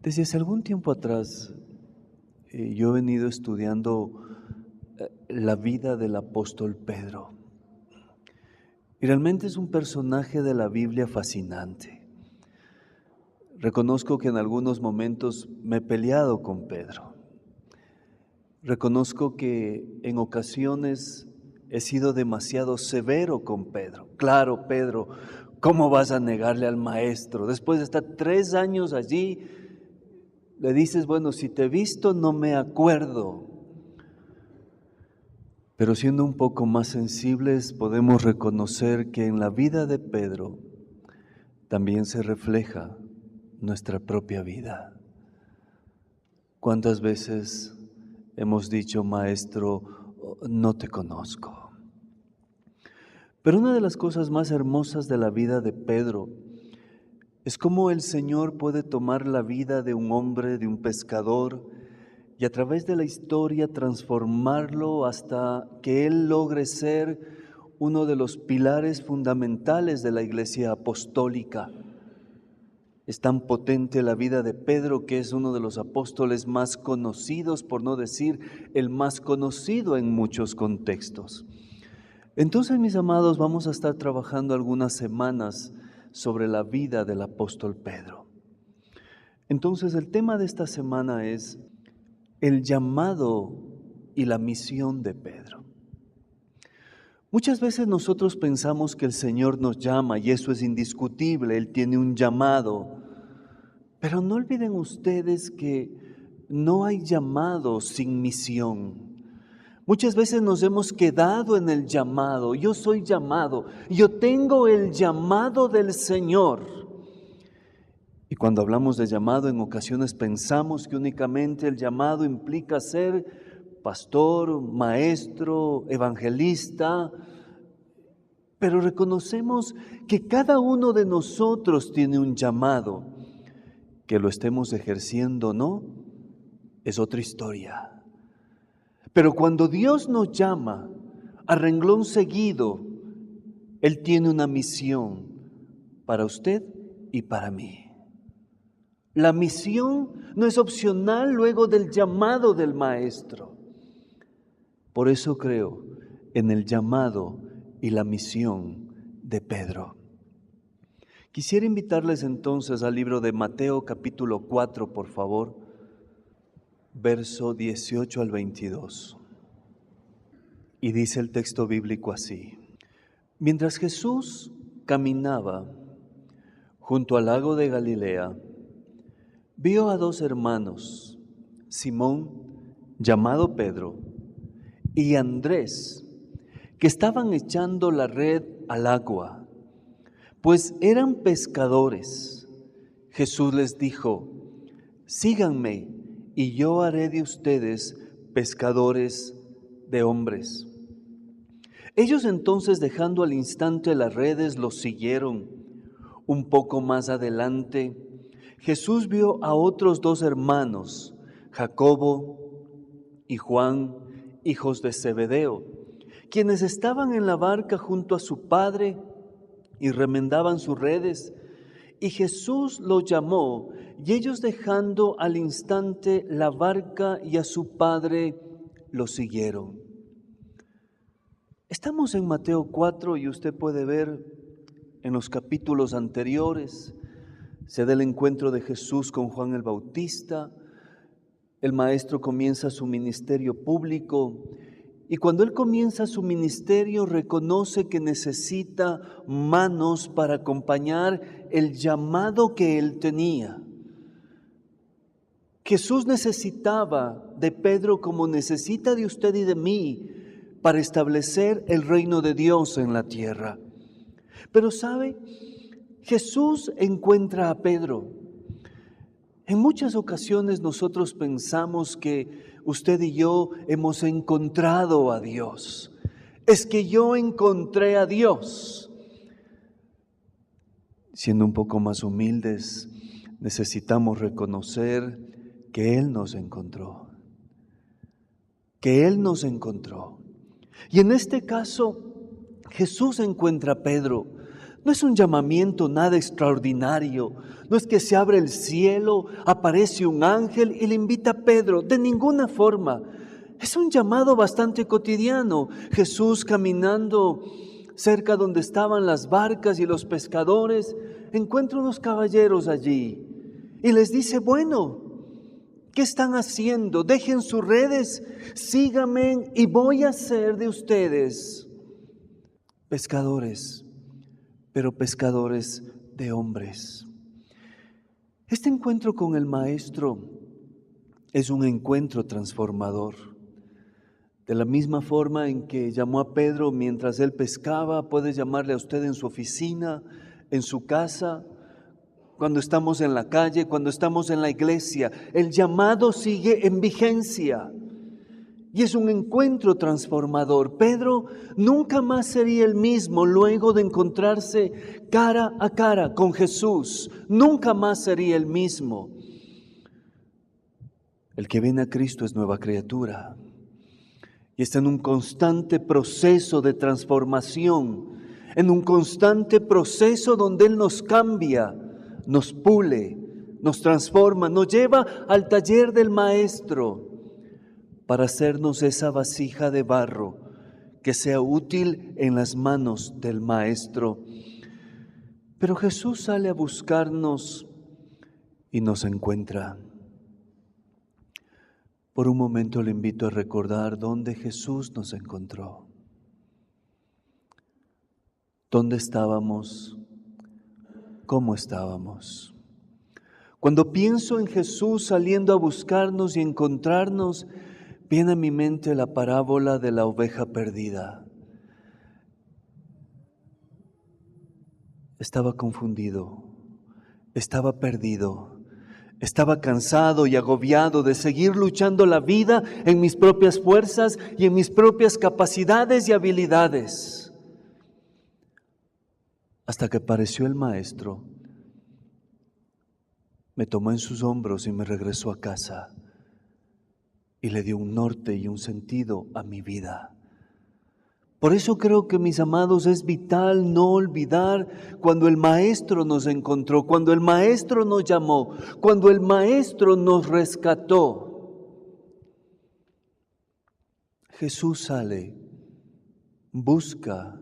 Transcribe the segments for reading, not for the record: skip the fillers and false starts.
Desde hace algún tiempo atrás, yo he venido estudiando la vida del apóstol Pedro. Y realmente es un personaje de la Biblia fascinante. Reconozco que en algunos momentos me he peleado con Pedro. Reconozco que en ocasiones he sido demasiado severo con Pedro. Claro, Pedro, ¿cómo vas a negarle al maestro? Después de estar 3 años allí, le dices, bueno, si te he visto no me acuerdo. Pero siendo un poco más sensibles, podemos reconocer que en la vida de Pedro también se refleja nuestra propia vida. ¿Cuántas veces hemos dicho, maestro, no te conozco? Pero una de las cosas más hermosas de la vida de Pedro es cómo el Señor puede tomar la vida de un hombre, de un pescador, y a través de la historia transformarlo hasta que él logre ser uno de los pilares fundamentales de la Iglesia apostólica. Es tan potente la vida de Pedro que es uno de los apóstoles más conocidos, por no decir el más conocido en muchos contextos. Entonces, mis amados, vamos a estar trabajando algunas semanas sobre la vida del apóstol Pedro. Entonces, el tema de esta semana es el llamado y la misión de Pedro. Muchas veces nosotros pensamos que el Señor nos llama y eso es indiscutible, Él tiene un llamado. Pero no olviden ustedes que no hay llamado sin misión. Muchas veces nos hemos quedado en el llamado. Yo soy llamado, yo tengo el llamado del Señor. Y cuando hablamos de llamado, en ocasiones pensamos que únicamente el llamado implica ser pastor, maestro, evangelista, pero reconocemos que cada uno de nosotros tiene un llamado. Que lo estemos ejerciendo o no, es otra historia. Pero cuando Dios nos llama a renglón seguido, Él tiene una misión para usted y para mí. La misión no es opcional luego del llamado del Maestro. Por eso creo en el llamado y la misión de Pedro. Quisiera invitarles entonces al libro de Mateo capítulo 4, por favor, verso 18 al 22. Y dice el texto bíblico así: Mientras Jesús caminaba junto al lago de Galilea, vio a 2 hermanos, Simón, llamado Pedro, y Andrés, que estaban echando la red al agua, pues eran pescadores. Jesús les dijo: síganme, y yo haré de ustedes pescadores de hombres. Ellos entonces, dejando al instante las redes, los siguieron. Un poco más adelante, Jesús vio a otros 2 hermanos, Jacobo y Juan, hijos de Zebedeo, quienes estaban en la barca junto a su padre y remendaban sus redes. Y Jesús los llamó, y ellos, dejando al instante la barca y a su padre, lo siguieron. Estamos en Mateo 4 y usted puede ver en los capítulos anteriores, se da el encuentro de Jesús con Juan el Bautista. El maestro comienza su ministerio público y cuando él comienza su ministerio reconoce que necesita manos para acompañar el llamado que él tenía. Jesús necesitaba de Pedro como necesita de usted y de mí para establecer el reino de Dios en la tierra. Pero ¿sabe? Jesús encuentra a Pedro. En muchas ocasiones nosotros pensamos que usted y yo hemos encontrado a Dios. Es que yo encontré a Dios. Siendo un poco más humildes, necesitamos reconocer que Él nos encontró. Que Él nos encontró. Y en este caso, Jesús encuentra a Pedro. No es un llamamiento nada extraordinario. No es que se abre el cielo, aparece un ángel y le invita a Pedro. De ninguna forma. Es un llamado bastante cotidiano. Jesús caminando cerca donde estaban las barcas y los pescadores, encuentra unos caballeros allí y les dice: bueno, ¿qué están haciendo? Dejen sus redes, síganme y voy a hacer de ustedes pescadores, pero pescadores de hombres. Este encuentro con el Maestro es un encuentro transformador. De la misma forma en que llamó a Pedro mientras él pescaba, puede llamarle a usted en su oficina, en su casa, cuando estamos en la calle, cuando estamos en la iglesia. El llamado sigue en vigencia y es un encuentro transformador. Pedro nunca más sería el mismo luego de encontrarse cara a cara con Jesús. Nunca más sería el mismo. El que viene a Cristo es nueva criatura y está en un constante proceso de transformación, en un constante proceso donde Él nos cambia, nos pule, nos transforma, nos lleva al taller del Maestro para hacernos esa vasija de barro que sea útil en las manos del Maestro. Pero Jesús sale a buscarnos y nos encuentra. Por un momento le invito a recordar dónde Jesús nos encontró. ¿Dónde estábamos? ¿Cómo estábamos? Cuando pienso en Jesús saliendo a buscarnos y encontrarnos, viene a mi mente la parábola de la oveja perdida. Estaba confundido, estaba perdido. Estaba cansado y agobiado de seguir luchando la vida en mis propias fuerzas y en mis propias capacidades y habilidades. Hasta que apareció el Maestro, me tomó en sus hombros y me regresó a casa y le dio un norte y un sentido a mi vida. Por eso creo que, mis amados, es vital no olvidar cuando el Maestro nos encontró, cuando el Maestro nos llamó, cuando el Maestro nos rescató. Jesús sale, busca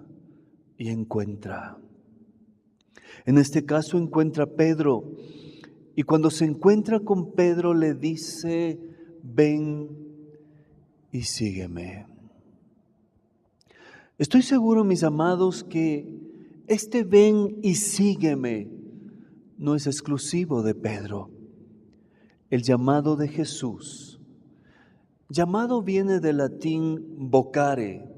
y encuentra. En este caso encuentra a Pedro, y cuando se encuentra con Pedro le dice: ven y sígueme. Estoy seguro, mis amados, que este ven y sígueme no es exclusivo de Pedro. El llamado de Jesús. Llamado viene del latín vocare,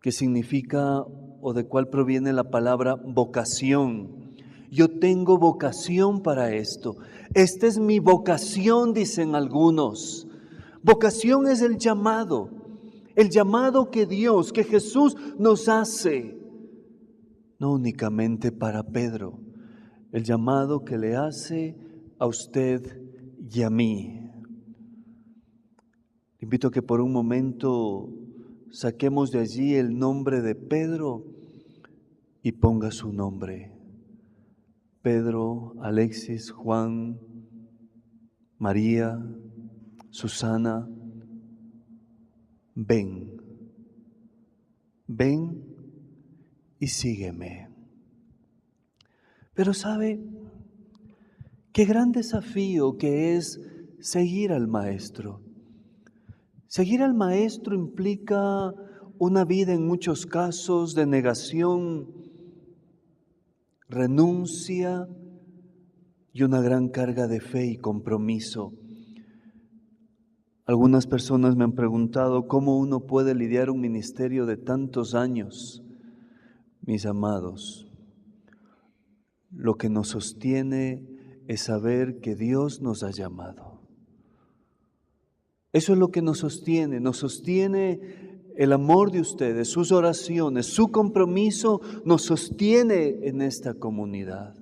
que significa o de cuál proviene la palabra vocación. Yo tengo vocación para esto. Esta es mi vocación, dicen algunos. Vocación es el llamado que Dios, que Jesús nos hace, no únicamente para Pedro, el llamado que le hace a usted y a mí. Le invito a que por un momento saquemos de allí el nombre de Pedro y ponga su nombre. Pedro, Alexis, Juan, María, Susana. Ven y sígueme. Pero ¿sabe qué gran desafío que es seguir al Maestro? Seguir al Maestro implica una vida en muchos casos de negación, renuncia y una gran carga de fe y compromiso. Algunas personas me han preguntado cómo uno puede lidiar un ministerio de tantos años. Mis amados, lo que nos sostiene es saber que Dios nos ha llamado. Eso es lo que nos sostiene el amor de ustedes, sus oraciones, su compromiso nos sostiene en esta comunidad.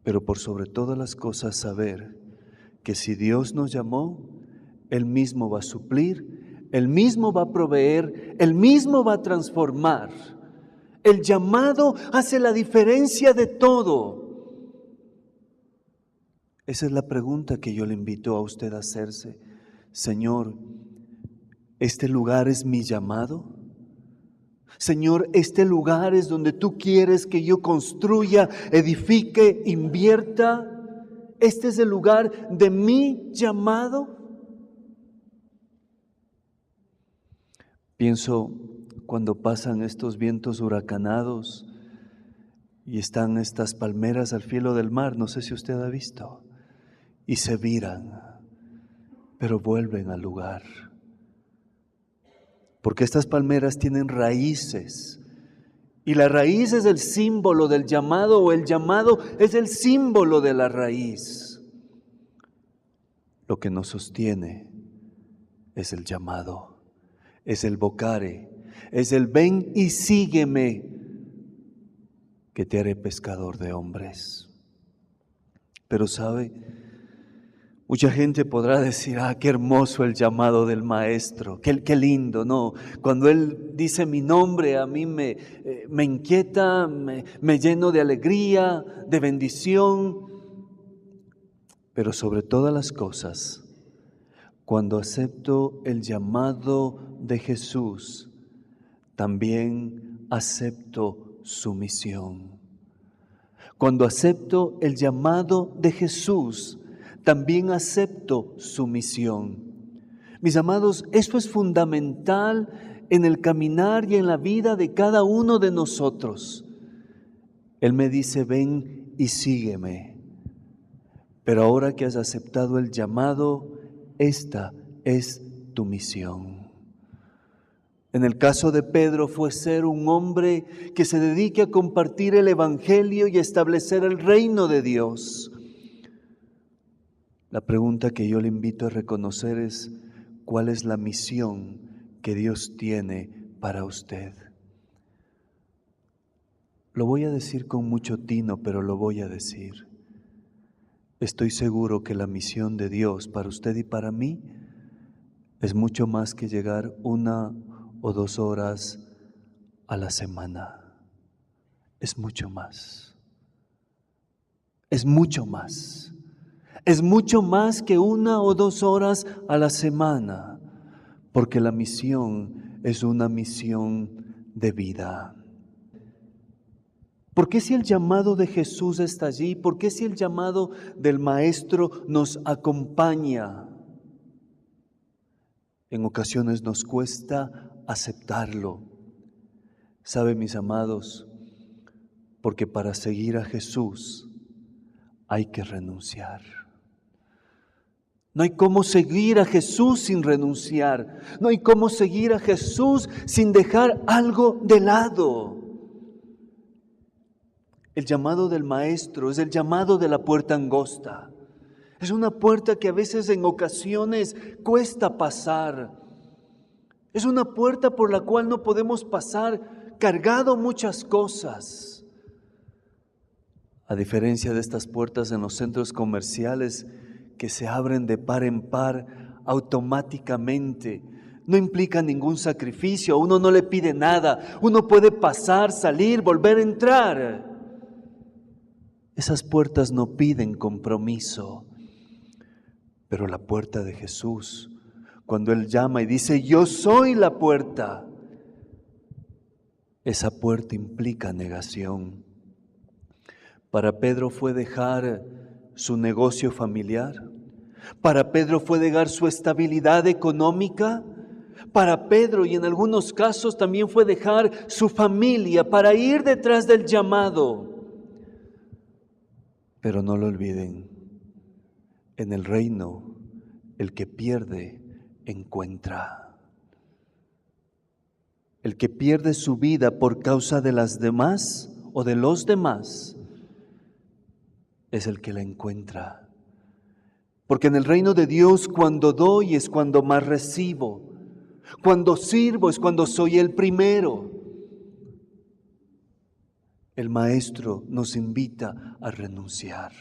Pero por sobre todas las cosas saber que si Dios nos llamó, Él mismo va a suplir, Él mismo va a proveer, Él mismo va a transformar. El llamado hace la diferencia de todo. Esa es la pregunta que yo le invito a usted a hacerse. Señor, ¿este lugar es mi llamado? Señor, ¿este lugar es donde tú quieres que yo construya, edifique, invierta? ¿Este es el lugar de mi llamado? Pienso cuando pasan estos vientos huracanados y están estas palmeras al filo del mar, no sé si usted ha visto, y se viran, pero vuelven al lugar. Porque estas palmeras tienen raíces, y la raíz es el símbolo del llamado, o el llamado es el símbolo de la raíz. Lo que nos sostiene es el llamado, es el vocare, es el ven y sígueme, que te haré pescador de hombres. Pero sabe, mucha gente podrá decir, qué hermoso el llamado del maestro, qué lindo, ¿no? Cuando él dice mi nombre, a mí me inquieta, me lleno de alegría, de bendición. Pero sobre todas las cosas, cuando acepto el llamado de Jesús, también acepto su misión. Cuando acepto el llamado de Jesús, también acepto su misión. Mis amados, esto es fundamental en el caminar y en la vida de cada uno de nosotros. Él me dice, ven y sígueme. Pero ahora que has aceptado el llamado, esta es tu misión. En el caso de Pedro fue ser un hombre que se dedique a compartir el Evangelio y establecer el reino de Dios. La pregunta que yo le invito a reconocer es, ¿cuál es la misión que Dios tiene para usted? Lo voy a decir con mucho tino, pero lo voy a decir. Estoy seguro que la misión de Dios para usted y para mí es mucho más que llegar 1 o 2 horas a la semana. Es mucho más. Es mucho más. Es mucho más que 1 o 2 horas a la semana, porque la misión es una misión de vida. ¿Por qué si el llamado de Jesús está allí? ¿Por qué si el llamado del Maestro nos acompaña? En ocasiones nos cuesta aceptarlo. ¿Sabe, mis amados? Porque para seguir a Jesús hay que renunciar. No hay cómo seguir a Jesús sin renunciar. No hay cómo seguir a Jesús sin dejar algo de lado. El llamado del Maestro es el llamado de la puerta angosta. Es una puerta que a veces en ocasiones cuesta pasar. Es una puerta por la cual no podemos pasar cargado muchas cosas. A diferencia de estas puertas en los centros comerciales que se abren de par en par automáticamente, no implica ningún sacrificio, a uno no le pide nada, uno puede pasar, salir, volver a entrar. Esas puertas no piden compromiso, pero la puerta de Jesús, cuando Él llama y dice, yo soy la puerta, esa puerta implica negación. Para Pedro fue dejar su negocio familiar, para Pedro fue dejar su estabilidad económica, para Pedro y en algunos casos también fue dejar su familia para ir detrás del llamado. Pero no lo olviden, en el reino el que pierde encuentra. El que pierde su vida por causa de las demás o de los demás es el que la encuentra. Porque en el reino de Dios cuando doy es cuando más recibo. Cuando sirvo es cuando soy el primero. El Maestro nos invita a renunciar.